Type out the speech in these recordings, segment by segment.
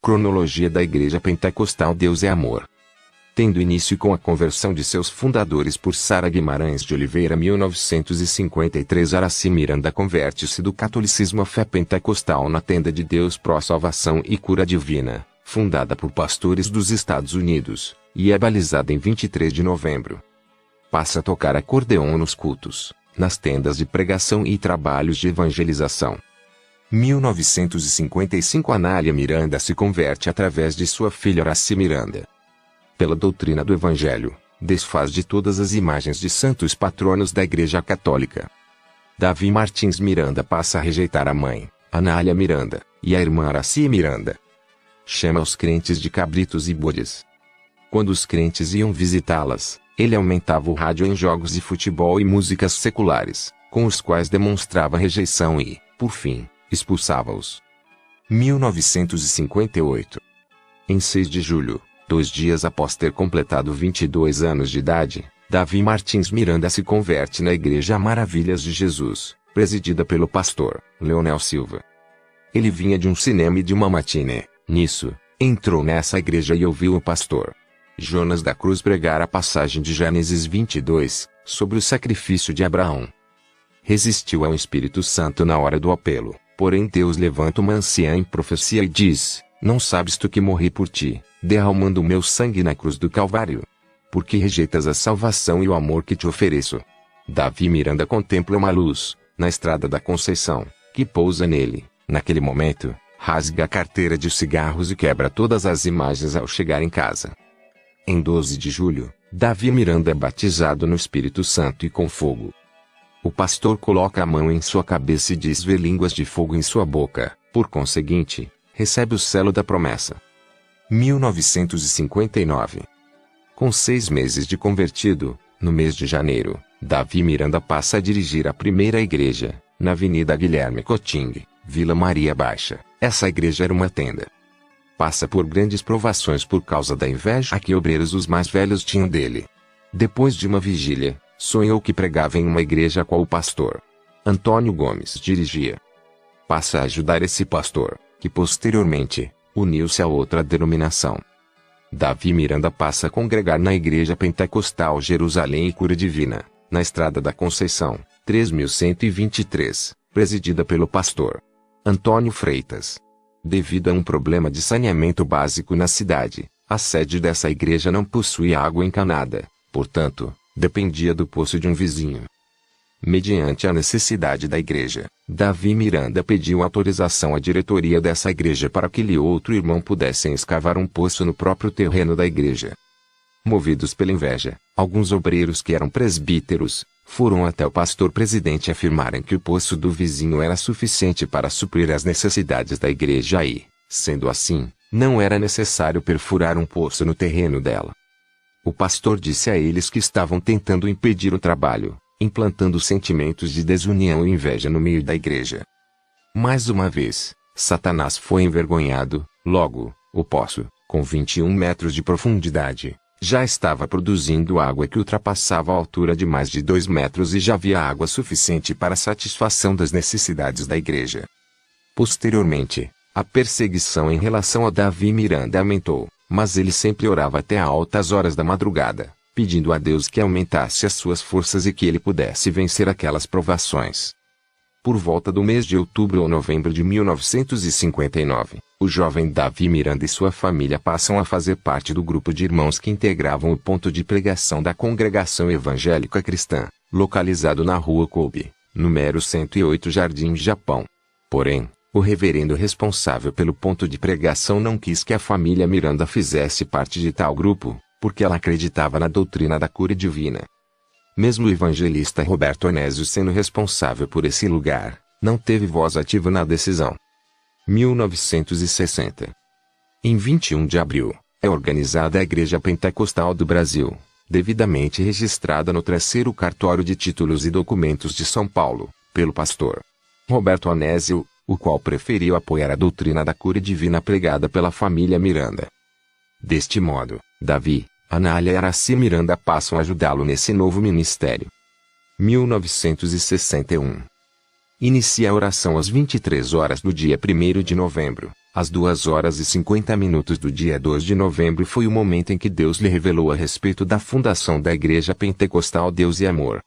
Cronologia da Igreja Pentecostal. Deus é Amor. Tendo início com a conversão de seus fundadores por Sara Guimarães de Oliveira 1953, Araci Miranda converte-se do catolicismo à fé pentecostal na Tenda de Deus Pro Salvação e Cura Divina, fundada por pastores dos Estados Unidos, e é balizada em 23 de novembro. Passa a tocar acordeon nos cultos, nas tendas de pregação e trabalhos de evangelização. 1955 Anália Miranda se converte através de sua filha Araci Miranda. Pela doutrina do Evangelho, desfaz de todas as imagens de santos patronos da Igreja Católica. Davi Martins Miranda passa a rejeitar a mãe, Anália Miranda, e a irmã Araci Miranda. Chama os crentes de cabritos e bodes. Quando os crentes iam visitá-las, ele aumentava o rádio em jogos de futebol e músicas seculares, com os quais demonstrava rejeição e, por fim, expulsava-os. 1958. Em 6 de julho, 2 dias após ter completado 22 anos de idade, Davi Martins Miranda se converte na Igreja Maravilhas de Jesus, presidida pelo pastor Leonel Silva. Ele vinha de um cinema e de uma matinê. Nisso, entrou nessa igreja e ouviu o pastor Jonas da Cruz pregar a passagem de Gênesis 22, sobre o sacrifício de Abraão. Resistiu ao Espírito Santo na hora do apelo, porém Deus levanta uma anciã em profecia e diz: "Não sabes tu que morri por ti, derramando o meu sangue na cruz do Calvário? Porque rejeitas a salvação e o amor que te ofereço?" Davi Miranda contempla uma luz, na estrada da Conceição, que pousa nele. Naquele momento, rasga a carteira de cigarros e quebra todas as imagens ao chegar em casa. Em 12 de julho, Davi Miranda é batizado no Espírito Santo e com fogo. O pastor coloca a mão em sua cabeça e diz ver línguas de fogo em sua boca, por conseguinte, recebe o selo da promessa. 1959. Com 6 meses de convertido, no mês de janeiro, Davi Miranda passa a dirigir a primeira igreja, na Avenida Guilherme Coting, Vila Maria Baixa. Essa igreja era uma tenda. Passa por grandes provações por causa da inveja que obreiros os mais velhos tinham dele. Depois de uma vigília, sonhou que pregava em uma igreja a qual o pastor Antônio Gomes dirigia. Passa a ajudar esse pastor, que posteriormente uniu-se a outra denominação. Davi Miranda passa a congregar na Igreja Pentecostal Jerusalém e Cura Divina, na Estrada da Conceição, 3123, presidida pelo pastor Antônio Freitas. Devido a um problema de saneamento básico na cidade, a sede dessa igreja não possuía água encanada, portanto, dependia do poço de um vizinho. Mediante a necessidade da igreja, Davi Miranda pediu autorização à diretoria dessa igreja para que ele e outro irmão pudessem escavar um poço no próprio terreno da igreja. Movidos pela inveja, alguns obreiros que eram presbíteros, foram até o pastor presidente afirmarem que o poço do vizinho era suficiente para suprir as necessidades da igreja e, sendo assim, não era necessário perfurar um poço no terreno dela. O pastor disse a eles que estavam tentando impedir o trabalho, implantando sentimentos de desunião e inveja no meio da igreja. Mais uma vez, Satanás foi envergonhado. Logo, o poço, com 21 metros de profundidade, já estava produzindo água que ultrapassava a altura de mais de 2 metros e já havia água suficiente para a satisfação das necessidades da igreja. Posteriormente, a perseguição em relação a Davi Miranda aumentou, mas ele sempre orava até altas horas da madrugada, pedindo a Deus que aumentasse as suas forças e que ele pudesse vencer aquelas provações. Por volta do mês de outubro ou novembro de 1959, o jovem Davi Miranda e sua família passam a fazer parte do grupo de irmãos que integravam o ponto de pregação da Congregação Evangélica Cristã, localizado na Rua Kobe, número 108 Jardim Japão. Porém, o reverendo responsável pelo ponto de pregação não quis que a família Miranda fizesse parte de tal grupo, porque ela acreditava na doutrina da cura divina. Mesmo o evangelista Roberto Onésio sendo responsável por esse lugar, não teve voz ativa na decisão. 1960. Em 21 de abril, é organizada a Igreja Pentecostal do Brasil, devidamente registrada no 3º Cartório de Títulos e Documentos de São Paulo, pelo pastor Roberto Onésio, o qual preferiu apoiar a doutrina da cura divina pregada pela família Miranda. Deste modo, Davi, Anália e Araci Miranda passam a ajudá-lo nesse novo ministério. 1961. Inicia a oração às 23 horas do dia 1º de novembro. Às 2 horas e 50 minutos do dia 2 de novembro foi o momento em que Deus lhe revelou a respeito da fundação da Igreja Pentecostal Deus e Amor.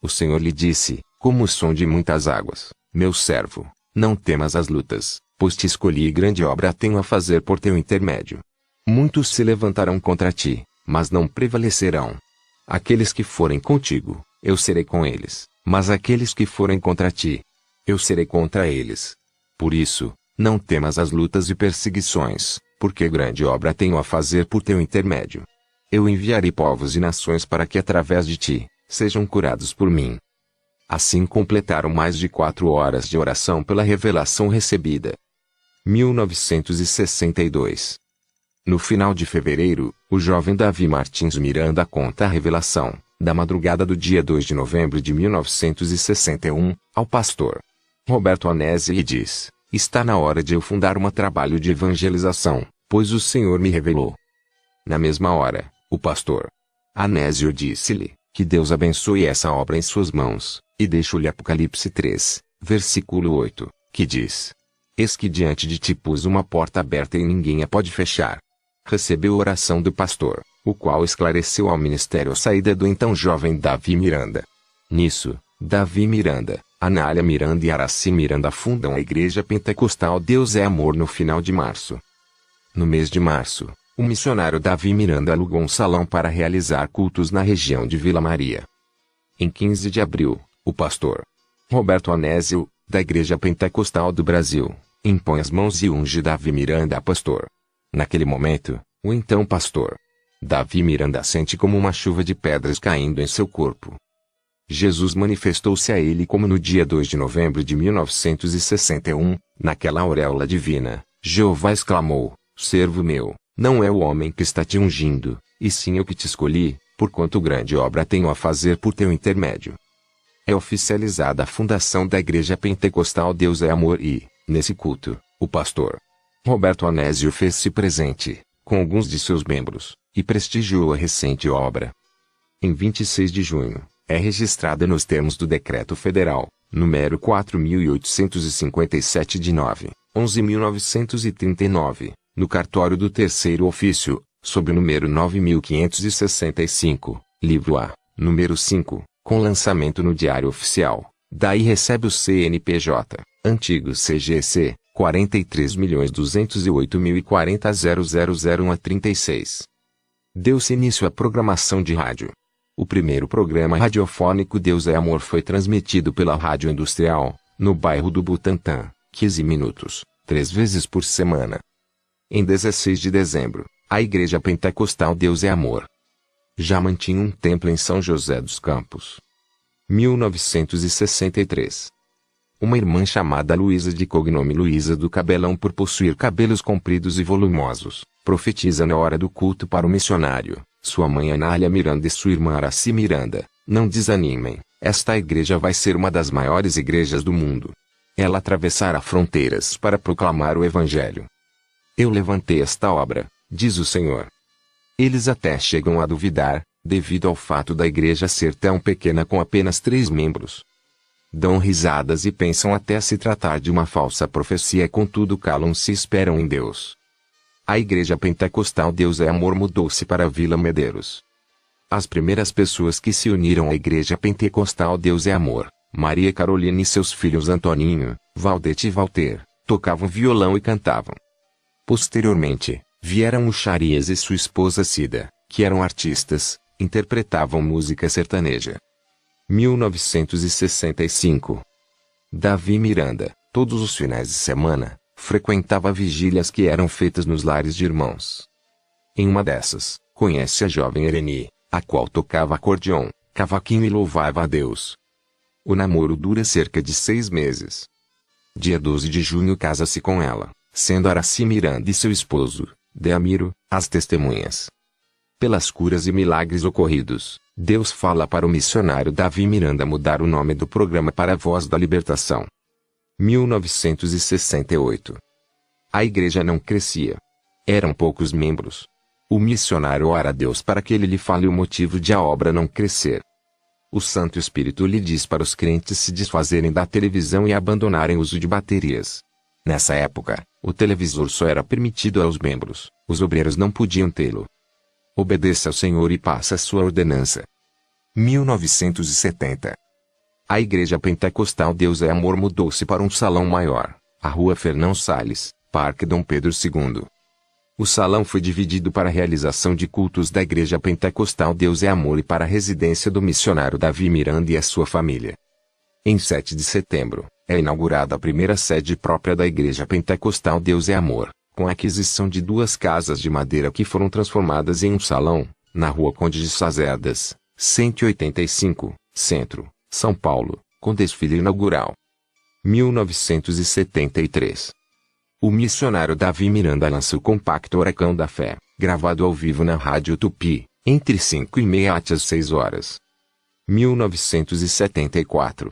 O Senhor lhe disse, como o som de muitas águas, meu servo, não temas as lutas, pois te escolhi e grande obra tenho a fazer por teu intermédio. Muitos se levantarão contra ti, mas não prevalecerão. Aqueles que forem contigo, eu serei com eles, mas aqueles que forem contra ti, eu serei contra eles. Por isso, não temas as lutas e perseguições, porque grande obra tenho a fazer por teu intermédio. Eu enviarei povos e nações para que através de ti, sejam curados por mim. Assim completaram mais de 4 horas de oração pela revelação recebida. 1962. No final de fevereiro, o jovem Davi Martins Miranda conta a revelação, da madrugada do dia 2 de novembro de 1961, ao pastor Roberto Anesi e diz, está na hora de eu fundar um trabalho de evangelização, pois o Senhor me revelou. Na mesma hora, o pastor Anésio disse-lhe, que Deus abençoe essa obra em suas mãos, e deixo-lhe Apocalipse 3, versículo 8, que diz, eis que diante de ti pus uma porta aberta e ninguém a pode fechar. Recebeu a oração do pastor, o qual esclareceu ao ministério a saída do então jovem Davi Miranda. Nisso, Davi Miranda, Anália Miranda e Araci Miranda fundam a Igreja Pentecostal Deus é Amor no final de março. No mês de março, o missionário Davi Miranda alugou um salão para realizar cultos na região de Vila Maria. Em 15 de abril, o pastor Roberto Anésio, da Igreja Pentecostal do Brasil, impõe as mãos e unge Davi Miranda a pastor. Naquele momento, o então pastor Davi Miranda sente como uma chuva de pedras caindo em seu corpo. Jesus manifestou-se a ele como no dia 2 de novembro de 1961, naquela auréola divina. Jeová exclamou, servo meu, não é o homem que está te ungindo, e sim eu que te escolhi, porquanto grande obra tenho a fazer por teu intermédio. É oficializada a fundação da Igreja Pentecostal Deus é Amor e, nesse culto, o pastor Roberto Anésio fez-se presente, com alguns de seus membros, e prestigiou a recente obra. Em 26 de junho, é registrada nos termos do Decreto Federal, número 4.857 de 9/11/1939, no cartório do Terceiro Ofício, sob o número 9565, livro A, número 5, com lançamento no Diário Oficial. Daí recebe o CNPJ, antigo CGC, 43.208.040.001 a 36. Deu-se início à programação de rádio. O primeiro programa radiofônico Deus é Amor foi transmitido pela Rádio Industrial, no bairro do Butantã, 15 minutos, 3 vezes por semana. Em 16 de dezembro, a Igreja Pentecostal Deus é Amor já mantinha um templo em São José dos Campos. 1963. Uma irmã chamada Luísa de cognome Luísa do Cabelão por possuir cabelos compridos e volumosos, profetiza na hora do culto para o missionário, sua mãe Anália Miranda e sua irmã Araci Miranda, não desanimem, esta igreja vai ser uma das maiores igrejas do mundo. Ela atravessará fronteiras para proclamar o Evangelho. Eu levantei esta obra, diz o Senhor. Eles até chegam a duvidar, devido ao fato da igreja ser tão pequena com apenas 3 membros. Dão risadas e pensam até se tratar de uma falsa profecia, contudo calam-se e esperam em Deus. A Igreja Pentecostal Deus é Amor mudou-se para Vila Medeiros. As primeiras pessoas que se uniram à Igreja Pentecostal Deus é Amor, Maria Carolina e seus filhos Antoninho, Valdete e Walter, tocavam violão e cantavam. Posteriormente, vieram o Charias e sua esposa Cida, que eram artistas, interpretavam música sertaneja. 1965. Davi Miranda, todos os finais de semana, frequentava vigílias que eram feitas nos lares de irmãos. Em uma dessas, conhece a jovem Ereni, a qual tocava acordeon, cavaquinho e louvava a Deus. O namoro dura cerca de 6 meses. Dia 12 de junho casa-se com ela, sendo Araci Miranda e seu esposo, Deamiro, as testemunhas. Pelas curas e milagres ocorridos, Deus fala para o missionário Davi Miranda mudar o nome do programa para Voz da Libertação. 1968. A igreja não crescia. Eram poucos membros. O missionário ora a Deus para que ele lhe fale o motivo de a obra não crescer. o Santo Espírito lhe diz para os crentes se desfazerem da televisão e abandonarem o uso de baterias. Nessa época, o televisor só era permitido aos membros, os obreiros não podiam tê-lo. Obedeça ao Senhor e passe a sua ordenança. 1970. A Igreja Pentecostal Deus é Amor mudou-se para um salão maior, a Rua Fernão Salles, Parque Dom Pedro II. O salão foi dividido para a realização de cultos da Igreja Pentecostal Deus é Amor e para a residência do missionário Davi Miranda e a sua família. Em 7 de setembro, é inaugurada a primeira sede própria da Igreja Pentecostal Deus é Amor, com a aquisição de 2 casas de madeira que foram transformadas em um salão, na Rua Conde de Sazedas, 185, Centro, São Paulo, com desfile inaugural. 1973. O missionário Davi Miranda lança o compacto Oracão da Fé, gravado ao vivo na Rádio Tupi, entre 5h30 às 6 horas. 1974.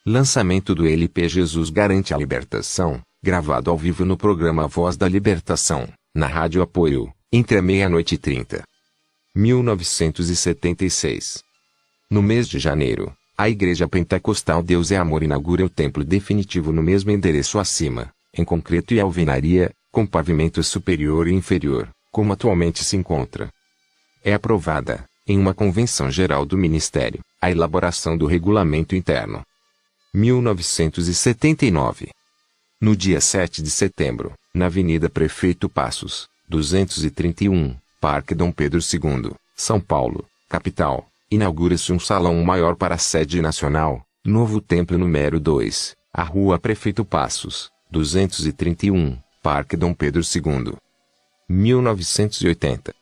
Lançamento do LP Jesus Garante a Libertação, gravado ao vivo no programa Voz da Libertação, na Rádio Apoio, entre a 00h30. 1976. No mês de janeiro, a Igreja Pentecostal Deus é Amor inaugura o templo definitivo no mesmo endereço acima, em concreto e alvenaria, com pavimento superior e inferior, como atualmente se encontra. É aprovada, em uma convenção geral do Ministério, a elaboração do regulamento interno. 1979. No dia 7 de setembro, na Avenida Prefeito Passos, 231, Parque Dom Pedro II, São Paulo, capital, inaugura-se um salão maior para a sede nacional, novo templo número 2, a Rua Prefeito Passos, 231, Parque Dom Pedro II. 1980.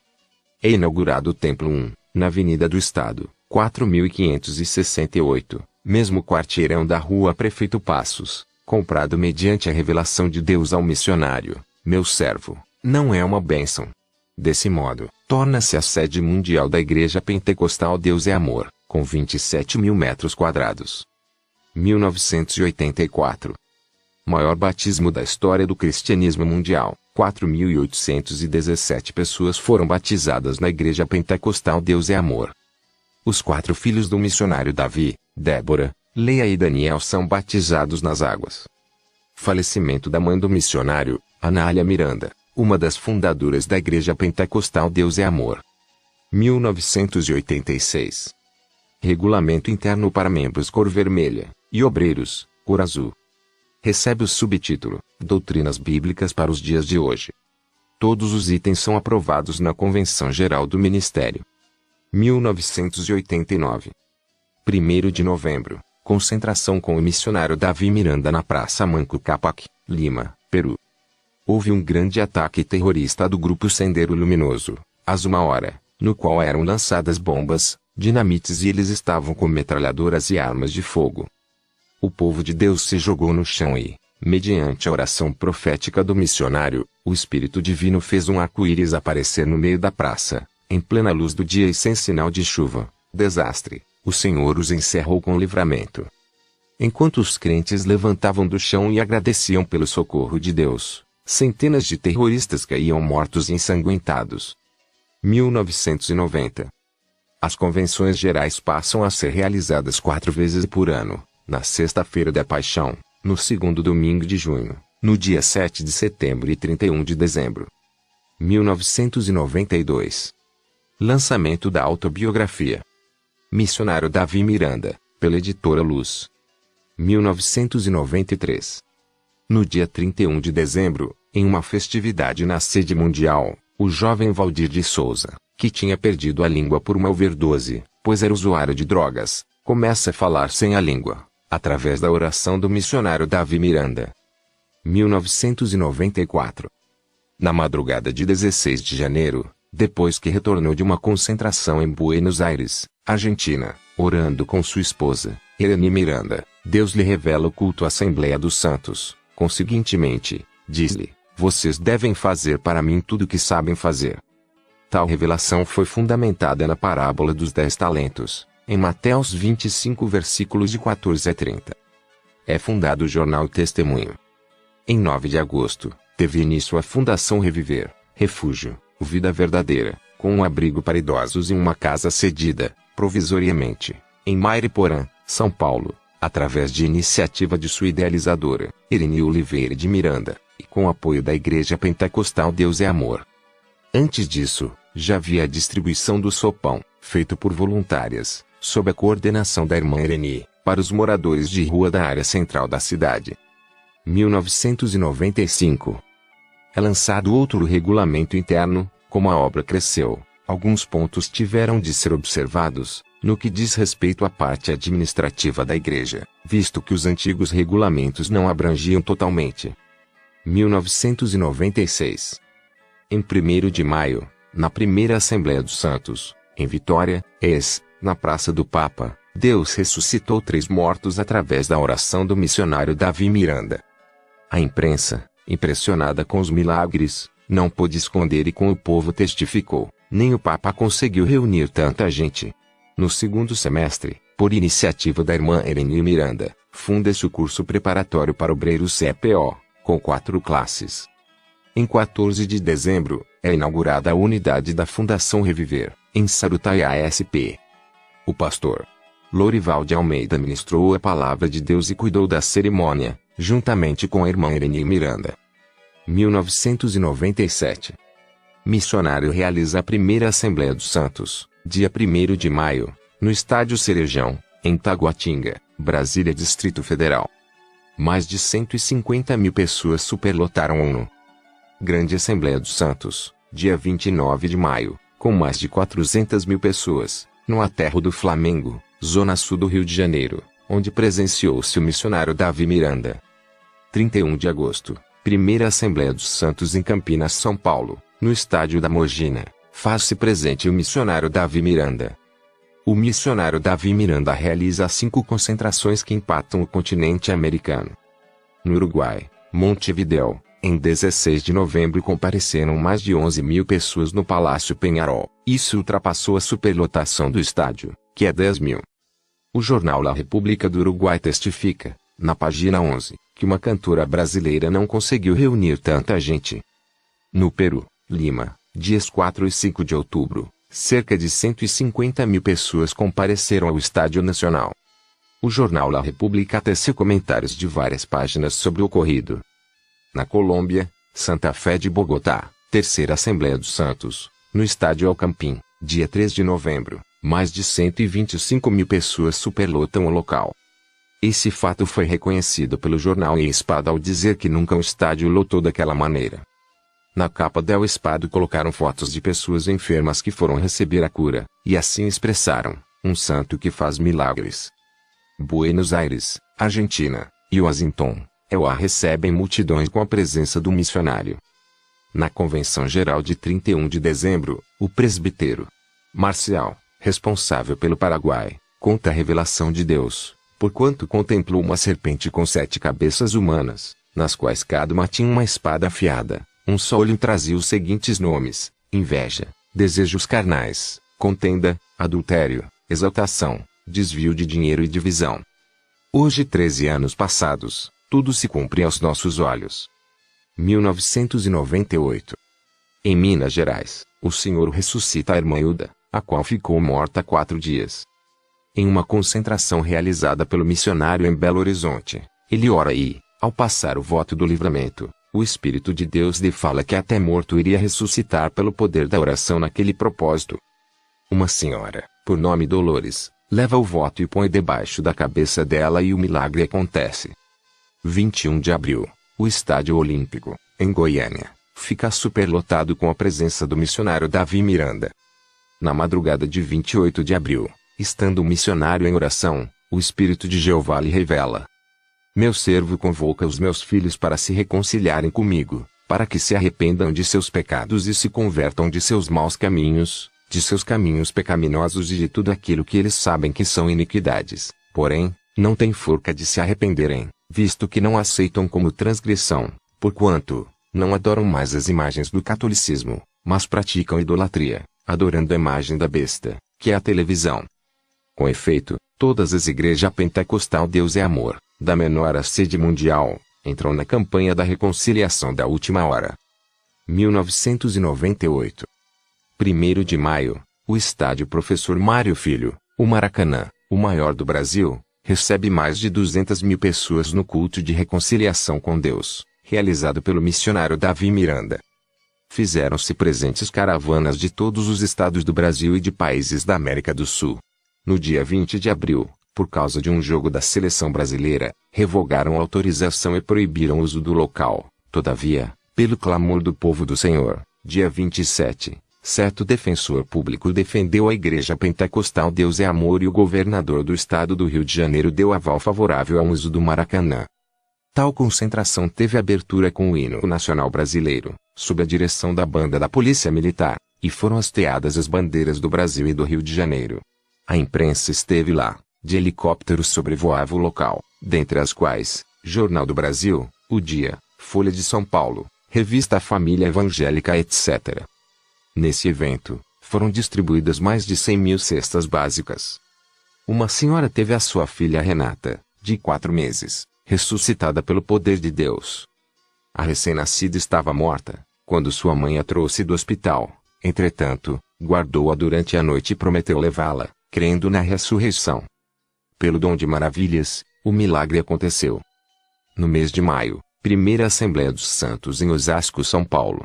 É inaugurado o Templo 1, na Avenida do Estado, 4568, mesmo quarteirão da Rua Prefeito Passos, comprado mediante a revelação de Deus ao missionário, meu servo, não é uma bênção. Desse modo, torna-se a sede mundial da Igreja Pentecostal Deus é Amor, com 27.000 metros quadrados. 1984. Maior batismo da história do cristianismo mundial, 4.817 pessoas foram batizadas na Igreja Pentecostal Deus é Amor. Os 4 filhos do missionário Davi, Débora, Leia e Daniel são batizados nas águas. Falecimento da mãe do missionário, Anália Miranda, uma das fundadoras da Igreja Pentecostal Deus é Amor. 1986. Regulamento interno para membros cor vermelha, e obreiros, cor azul. Recebe o subtítulo, Doutrinas Bíblicas para os Dias de Hoje. Todos os itens são aprovados na Convenção Geral do Ministério. 1989. 1º de novembro, concentração com o missionário Davi Miranda na Praça Manco Cápac, Lima, Peru. Houve um grande ataque terrorista do grupo Sendero Luminoso, às 1h, no qual eram lançadas bombas, dinamites e eles estavam com metralhadoras e armas de fogo. O povo de Deus se jogou no chão e, mediante a oração profética do missionário, o Espírito Divino fez um arco-íris aparecer no meio da praça, em plena luz do dia e sem sinal de chuva. Desastre, o Senhor os encerrou com livramento. Enquanto os crentes levantavam do chão e agradeciam pelo socorro de Deus, centenas de terroristas caíam mortos e ensanguentados. 1990. As convenções gerais passam a ser realizadas 4 vezes por ano. Na Sexta-feira da Paixão, no 2º domingo de junho, no dia 7 de setembro e 31 de dezembro. 1992. Lançamento da autobiografia. Missionário Davi Miranda, pela editora Luz. 1993. No dia 31 de dezembro, em uma festividade na sede mundial, o jovem Valdir de Souza, que tinha perdido a língua por uma overdose, pois era usuário de drogas, começa a falar sem a língua, através da oração do missionário Davi Miranda. 1994. Na madrugada de 16 de janeiro, depois que retornou de uma concentração em Buenos Aires, Argentina, orando com sua esposa, Irene Miranda, Deus lhe revela o culto à Assembleia dos Santos, conseguintemente, diz-lhe, vocês devem fazer para mim tudo o que sabem fazer. Tal revelação foi fundamentada na parábola dos 10 talentos, em Mateus 25 versículos de 14 a 30. É fundado o jornal Testemunho. Em 9 de agosto, teve início a Fundação Reviver, Refúgio, Vida Verdadeira, com um abrigo para idosos em uma casa cedida, provisoriamente, Em Mairiporã, São Paulo, através de iniciativa de sua idealizadora, Irene Oliveira de Miranda, e com apoio da Igreja Pentecostal Deus é Amor. Antes disso, já havia a distribuição do sopão, feito por voluntárias, sob a coordenação da irmã Irene, para os moradores de rua da área central da cidade. 1995. É lançado outro regulamento interno. Como a obra cresceu, alguns pontos tiveram de ser observados, no que diz respeito à parte administrativa da igreja, visto que os antigos regulamentos não abrangiam totalmente. 1996. Em 1º de maio, na primeira Assembleia dos Santos, em Vitória, na Praça do Papa, Deus ressuscitou 3 mortos através da oração do missionário Davi Miranda. A imprensa, impressionada com os milagres, não pôde esconder e com o povo testificou, nem o Papa conseguiu reunir tanta gente. No segundo semestre, por iniciativa da irmã Irene Miranda, funda-se o curso preparatório para obreiros CPO, com 4 classes. Em 14 de dezembro, é inaugurada a unidade da Fundação Reviver, em Sarutaiá SP. O pastor Lorival de Almeida ministrou a palavra de Deus e cuidou da cerimônia, juntamente com a irmã Irene Miranda. 1997. Missionário realiza a primeira Assembleia dos Santos, dia 1º de maio, no Estádio Cerejão, em Taguatinga, Brasília, Distrito Federal. Mais de 150.000 pessoas superlotaram a ONU. Grande Assembleia dos Santos, dia 29 de maio, com mais de 400.000 pessoas, no aterro do Flamengo, zona sul do Rio de Janeiro, onde presenciou-se o missionário Davi Miranda. 31 de agosto. Primeira Assembleia dos Santos em Campinas, São Paulo, no estádio da Mogina, faz-se presente o missionário Davi Miranda. O missionário Davi Miranda realiza 5 concentrações que impactam o continente americano. No Uruguai, Montevidéu, em 16 de novembro compareceram mais de 11.000 pessoas no Palácio Peñarol. Isso ultrapassou a superlotação do estádio, que é 10.000. O jornal La República do Uruguai testifica, na página 11, que uma cantora brasileira não conseguiu reunir tanta gente. No Peru, Lima, dias 4 e 5 de outubro, cerca de 150.000 pessoas compareceram ao Estádio Nacional. O jornal La República teceu comentários de várias páginas sobre o ocorrido. Na Colômbia, Santa Fé de Bogotá, terceira Assembleia dos Santos, no Estádio El Campín, dia 3 de novembro, mais de 125.000 pessoas superlotam o local. Esse fato foi reconhecido pelo jornal El Espado ao dizer que nunca um estádio lotou daquela maneira. Na capa del Espado colocaram fotos de pessoas enfermas que foram receber a cura, e assim expressaram, um santo que faz milagres. Buenos Aires, Argentina, e Washington, EUA recebem multidões com a presença do missionário. Na Convenção Geral de 31 de dezembro, o presbítero Marcial, responsável pelo Paraguai, conta a revelação de Deus, porquanto contemplou uma serpente com 7 cabeças humanas, nas quais cada uma tinha uma espada afiada. Um só olho trazia os seguintes nomes: inveja, desejos carnais, contenda, adultério, exaltação, desvio de dinheiro e divisão. Hoje, 13 anos passados, tudo se cumpre aos nossos olhos. 1998. Em Minas Gerais, o Senhor ressuscita a irmã Hilda, a qual ficou morta há 4 dias. Em uma concentração realizada pelo missionário em Belo Horizonte, ele ora e, ao passar o voto do livramento, o Espírito de Deus lhe fala que até morto iria ressuscitar pelo poder da oração naquele propósito. Uma senhora, por nome Dolores, leva o voto e põe debaixo da cabeça dela e o milagre acontece. 21 de abril, o Estádio Olímpico, em Goiânia, fica superlotado com a presença do missionário Davi Miranda. Na madrugada de 28 de abril, estando o missionário em oração, o Espírito de Jeová lhe revela: meu servo convoca os meus filhos para se reconciliarem comigo, para que se arrependam de seus pecados e se convertam de seus maus caminhos, de seus caminhos pecaminosos e de tudo aquilo que eles sabem que são iniquidades. Porém, não têm forca de se arrependerem, visto que não aceitam como transgressão, porquanto não adoram mais as imagens do catolicismo, mas praticam idolatria, adorando a imagem da besta, que é a televisão. Com efeito, todas as igrejas pentecostal Deus é Amor, da menor à sede mundial, entrou na campanha da reconciliação da última hora. 1998. 1º de maio, o Estádio Professor Mário Filho, o Maracanã, o maior do Brasil, recebe mais de 200 mil pessoas no culto de reconciliação com Deus, realizado pelo missionário Davi Miranda. Fizeram-se presentes caravanas de todos os estados do Brasil e de países da América do Sul. No dia 20 de abril, por causa de um jogo da seleção brasileira, revogaram a autorização e proibiram o uso do local. Todavia, pelo clamor do povo do Senhor, dia 27, certo defensor público defendeu a Igreja Pentecostal Deus é Amor e o governador do estado do Rio de Janeiro deu aval favorável ao uso do Maracanã. Tal concentração teve abertura com o hino nacional brasileiro, sob a direção da banda da Polícia Militar, e foram hasteadas as bandeiras do Brasil e do Rio de Janeiro. A imprensa esteve lá, de helicópteros sobrevoava o local, dentre as quais, Jornal do Brasil, O Dia, Folha de São Paulo, Revista Família Evangélica etc. Nesse evento, foram distribuídas mais de 100 mil cestas básicas. Uma senhora teve a sua filha Renata, de 4 meses, ressuscitada pelo poder de Deus. A recém-nascida estava morta, quando sua mãe a trouxe do hospital. Entretanto, guardou-a durante a noite e prometeu levá-la, crendo na ressurreição. Pelo dom de maravilhas, o milagre aconteceu. No mês de maio, primeira Assembleia dos Santos em Osasco, São Paulo.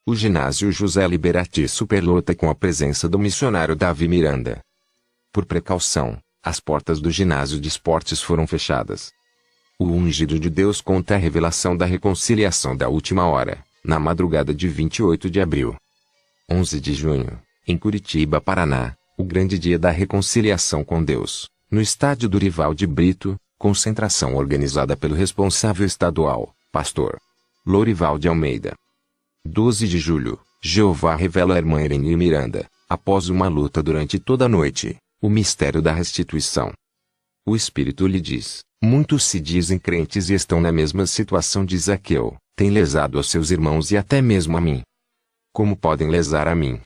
O ginásio José Liberati superlota com a presença do missionário Davi Miranda. Por precaução, as portas do ginásio de esportes foram fechadas. O ungido de Deus conta a revelação da reconciliação da última hora, na madrugada de 28 de abril. 11 de junho, em Curitiba, Paraná, o grande dia da reconciliação com Deus, no estádio Dorival de Brito, concentração organizada pelo responsável estadual, pastor Lorival de Almeida. 12 de julho, Jeová revela à irmã Irene Miranda, após uma luta durante toda a noite, o mistério da restituição. O Espírito lhe diz: muitos se dizem crentes e estão na mesma situação de Zaqueu, têm lesado a seus irmãos e até mesmo a mim. Como podem lesar a mim?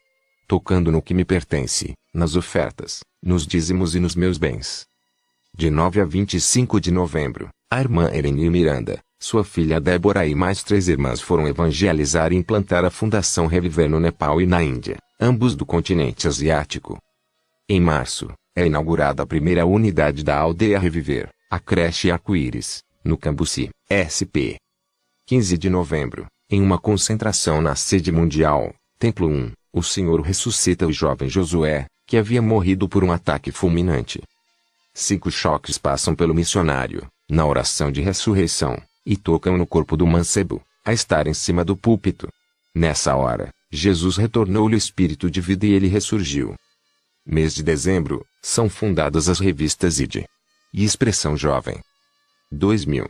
Tocando no que me pertence, nas ofertas, nos dízimos e nos meus bens. De 9 a 25 de novembro, a irmã Irene Miranda, sua filha Débora e mais 3 irmãs foram evangelizar e implantar a Fundação Reviver no Nepal e na Índia, ambos do continente asiático. Em março, é inaugurada a primeira unidade da Aldeia Reviver, a creche Arco-Íris, no Cambuci, SP. 15 de novembro, em uma concentração na sede mundial, Templo 1, o Senhor ressuscita o jovem Josué, que havia morrido por um ataque fulminante. 5 choques passam pelo missionário, na oração de ressurreição, e tocam no corpo do mancebo, a estar em cima do púlpito. Nessa hora, Jesus retornou-lhe o espírito de vida e ele ressurgiu. Mês de dezembro, são fundadas as revistas ID e Expressão Jovem. 2000.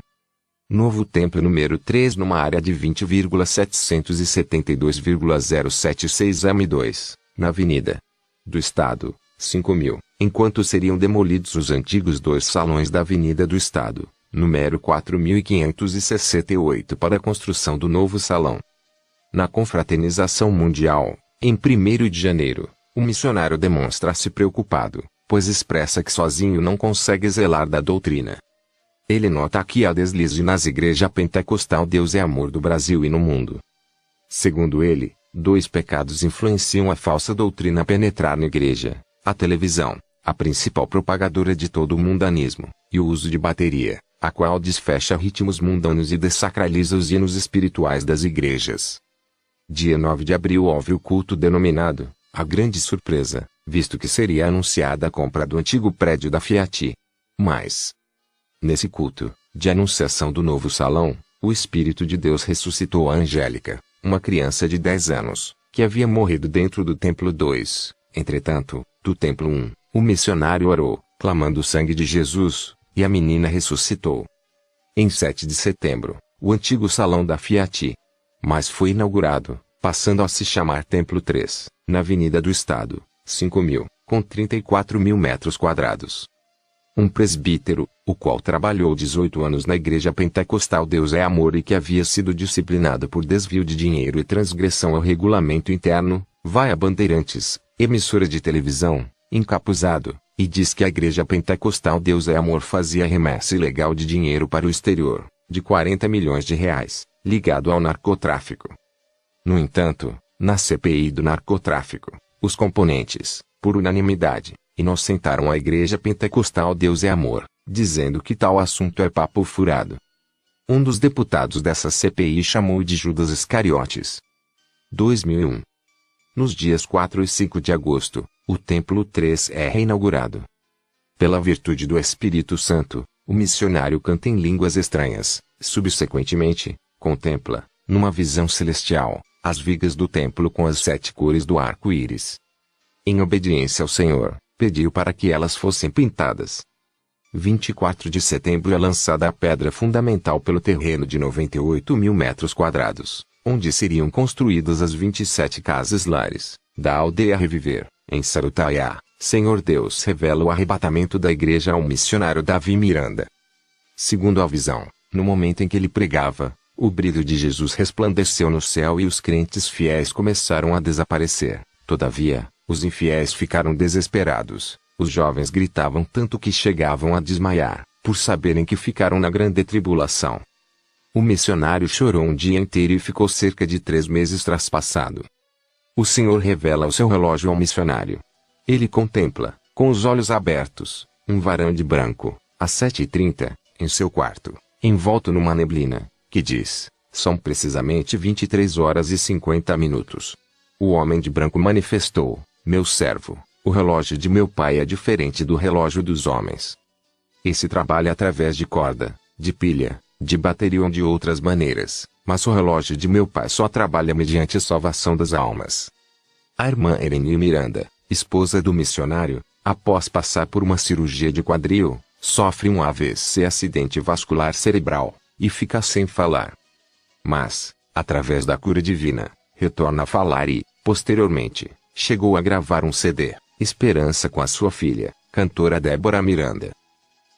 Novo Templo número 3 numa área de 20,772,076 m2, na Avenida do Estado, 5.000, enquanto seriam demolidos os antigos 2 salões da Avenida do Estado, número 4.568 para a construção do novo salão. Na confraternização mundial, em 1º de janeiro, o missionário demonstra-se preocupado, pois expressa que sozinho não consegue zelar da doutrina. Ele nota que há deslize nas igrejas pentecostal Deus é Amor do Brasil e no mundo. Segundo ele, 2 pecados influenciam a falsa doutrina a penetrar na igreja: a televisão, a principal propagadora de todo o mundanismo, e o uso de bateria, a qual desfecha ritmos mundanos e dessacraliza os hinos espirituais das igrejas. Dia 9 de abril houve o culto denominado A Grande Surpresa, visto que seria anunciada a compra do antigo prédio da Fiat. Mas, nesse culto, de anunciação do novo salão, o Espírito de Deus ressuscitou a Angélica, uma criança de 10 anos, que havia morrido dentro do Templo 2. Entretanto, do Templo 1, o missionário orou, clamando o sangue de Jesus, e a menina ressuscitou. Em 7 de setembro, o antigo salão da Fiat. Mas foi inaugurado, passando a se chamar Templo 3, na Avenida do Estado, 5.000, com 34.000 metros quadrados. Um presbítero, o qual trabalhou 18 anos na Igreja Pentecostal Deus é Amor e que havia sido disciplinado por desvio de dinheiro e transgressão ao regulamento interno, vai a Bandeirantes, emissora de televisão, encapuzado, e diz que a Igreja Pentecostal Deus é Amor fazia remessa ilegal de dinheiro para o exterior, de 40 milhões de reais, ligado ao narcotráfico. No entanto, na CPI do narcotráfico, os componentes, por unanimidade, inocentaram a Igreja Pentecostal Deus é Amor, dizendo que tal assunto é papo furado. Um dos deputados dessa CPI chamou de Judas Iscariotes. 2001. Nos dias 4 e 5 de agosto, o Templo 3 é reinaugurado. Pela virtude do Espírito Santo, o missionário canta em línguas estranhas, subsequentemente, contempla, numa visão celestial, as vigas do templo com as 7 cores do arco-íris. Em obediência ao Senhor, pediu para que elas fossem pintadas. 24 de setembro é lançada a pedra fundamental pelo terreno de 98 mil metros quadrados, onde seriam construídas as 27 casas-lares, da aldeia Reviver, em Sarutaiá. Senhor Deus revela o arrebatamento da igreja ao missionário Davi Miranda. Segundo a visão, no momento em que ele pregava, o brilho de Jesus resplandeceu no céu e os crentes fiéis começaram a desaparecer. Todavia, os infiéis ficaram desesperados. Os jovens gritavam tanto que chegavam a desmaiar, por saberem que ficaram na grande tribulação. O missionário chorou um dia inteiro e ficou cerca de 3 meses traspassado. O Senhor revela o seu relógio ao missionário. Ele contempla, com os olhos abertos, um varão de branco, às 7h30, em seu quarto, envolto numa neblina, que diz: são precisamente 23 horas e 50 minutos. O homem de branco manifestou: meu servo, o relógio de meu pai é diferente do relógio dos homens. Esse trabalha através de corda, de pilha, de bateria ou de outras maneiras, mas o relógio de meu pai só trabalha mediante a salvação das almas. A irmã Ereni Miranda, esposa do missionário, após passar por uma cirurgia de quadril, sofre um AVC, acidente vascular cerebral, e fica sem falar. Mas, através da cura divina, retorna a falar e, posteriormente, chegou a gravar um CD, Esperança, com a sua filha, cantora Débora Miranda.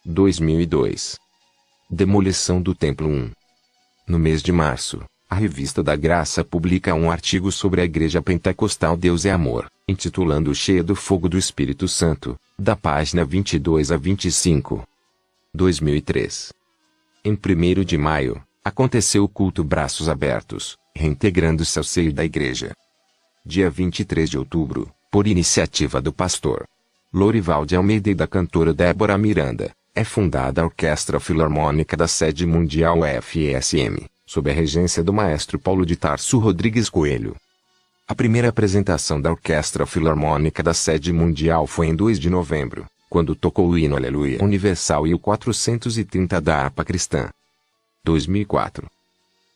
2002. Demolição do Templo 1. No mês de março, a Revista da Graça publica um artigo sobre a Igreja Pentecostal Deus é Amor, intitulando Cheia do Fogo do Espírito Santo, da página 22 a 25. 2003. Em 1º de maio, aconteceu o culto Braços Abertos, reintegrando-se ao seio da Igreja. Dia 23 de outubro, por iniciativa do pastor Lorival de Almeida e da cantora Débora Miranda, é fundada a Orquestra Filarmônica da Sede Mundial FESM, sob a regência do maestro Paulo de Tarso Rodrigues Coelho. A primeira apresentação da Orquestra Filarmônica da Sede Mundial foi em 2 de novembro, quando tocou o hino Aleluia Universal e o 430 da harpa cristã. 2004.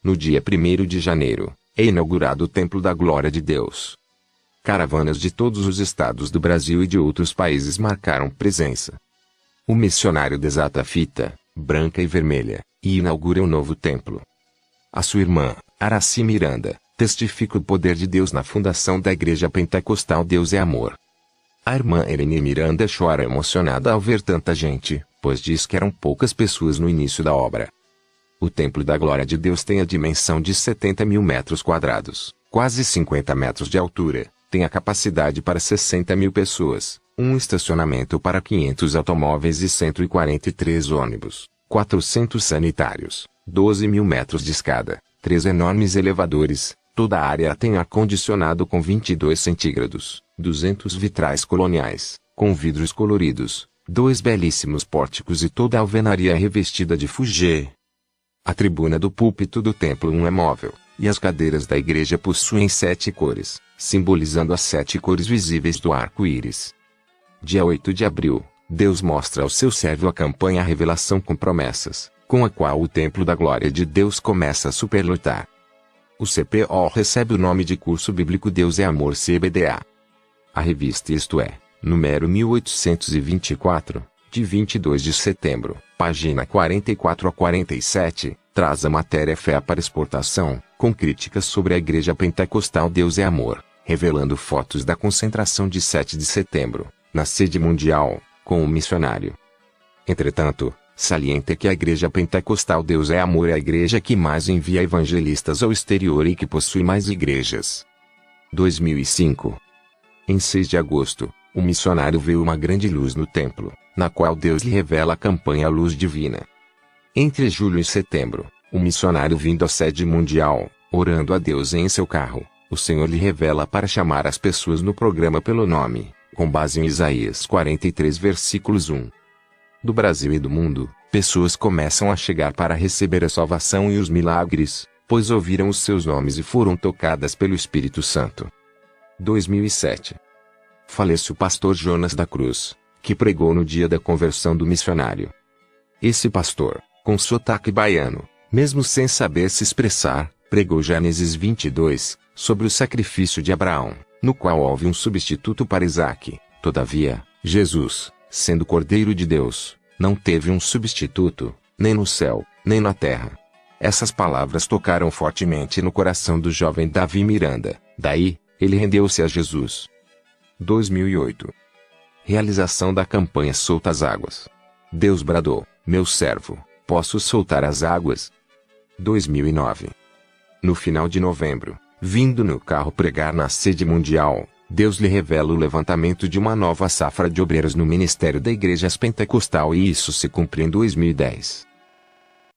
No dia 1º de janeiro, é inaugurado o Templo da Glória de Deus. Caravanas de todos os estados do Brasil e de outros países marcaram presença. O missionário desata a fita, branca e vermelha, e inaugura um novo templo. A sua irmã, Araci Miranda, testifica o poder de Deus na fundação da Igreja Pentecostal Deus é Amor. A irmã Ereni Miranda chora emocionada ao ver tanta gente, pois diz que eram poucas pessoas no início da obra. O Templo da Glória de Deus tem a dimensão de 70 mil metros quadrados, quase 50 metros de altura, tem a capacidade para 60 mil pessoas, um estacionamento para 500 automóveis e 143 ônibus, 400 sanitários, 12 mil metros de escada, 3 enormes elevadores, toda a área tem ar-condicionado com 22 centígrados, 200 vitrais coloniais, com vidros coloridos, 2 belíssimos pórticos e toda a alvenaria revestida de fugê. A tribuna do púlpito do templo é móvel, e as cadeiras da igreja possuem 7 cores, simbolizando as 7 cores visíveis do arco-íris. Dia 8 de abril, Deus mostra ao seu servo a campanha Revelação com Promessas, com a qual o Templo da Glória de Deus começa a superlotar. O CPO recebe o nome de Curso Bíblico Deus é Amor CBDA. A revista Isto É, número 1824, de 22 de setembro, página 44 a 47, traz a matéria Fé para Exportação, com críticas sobre a Igreja Pentecostal Deus é Amor, revelando fotos da concentração de 7 de setembro, na sede mundial, com o missionário. Entretanto, salienta que a Igreja Pentecostal Deus é Amor é a igreja que mais envia evangelistas ao exterior e que possui mais igrejas. 2005. Em 6 de agosto, o missionário viu uma grande luz no templo, na qual Deus lhe revela a campanha Luz Divina. Entre julho e setembro, o missionário vindo à sede mundial, orando a Deus em seu carro, o Senhor lhe revela para chamar as pessoas no programa pelo nome, Com base em Isaías 43 versículos 1. Do Brasil e do mundo, pessoas começam a chegar para receber a salvação e os milagres, pois ouviram os seus nomes e foram tocadas pelo Espírito Santo. 2007. Falece o pastor Jonas da Cruz, que pregou no dia da conversão do missionário. Esse pastor, com sotaque baiano, mesmo sem saber se expressar, pregou Gênesis 22, sobre o sacrifício de Abraão, no qual houve um substituto para Isaque. Todavia, Jesus, sendo Cordeiro de Deus, não teve um substituto, nem no céu, nem na terra. Essas palavras tocaram fortemente no coração do jovem Davi Miranda, daí, ele rendeu-se a Jesus. 2008. Realização da campanha Solta as Águas. Deus bradou, meu servo, posso soltar as águas? 2009. No final de novembro, vindo no carro pregar na sede mundial, Deus lhe revela o levantamento de uma nova safra de obreiros no ministério da Igreja Pentecostal e isso se cumpre em 2010.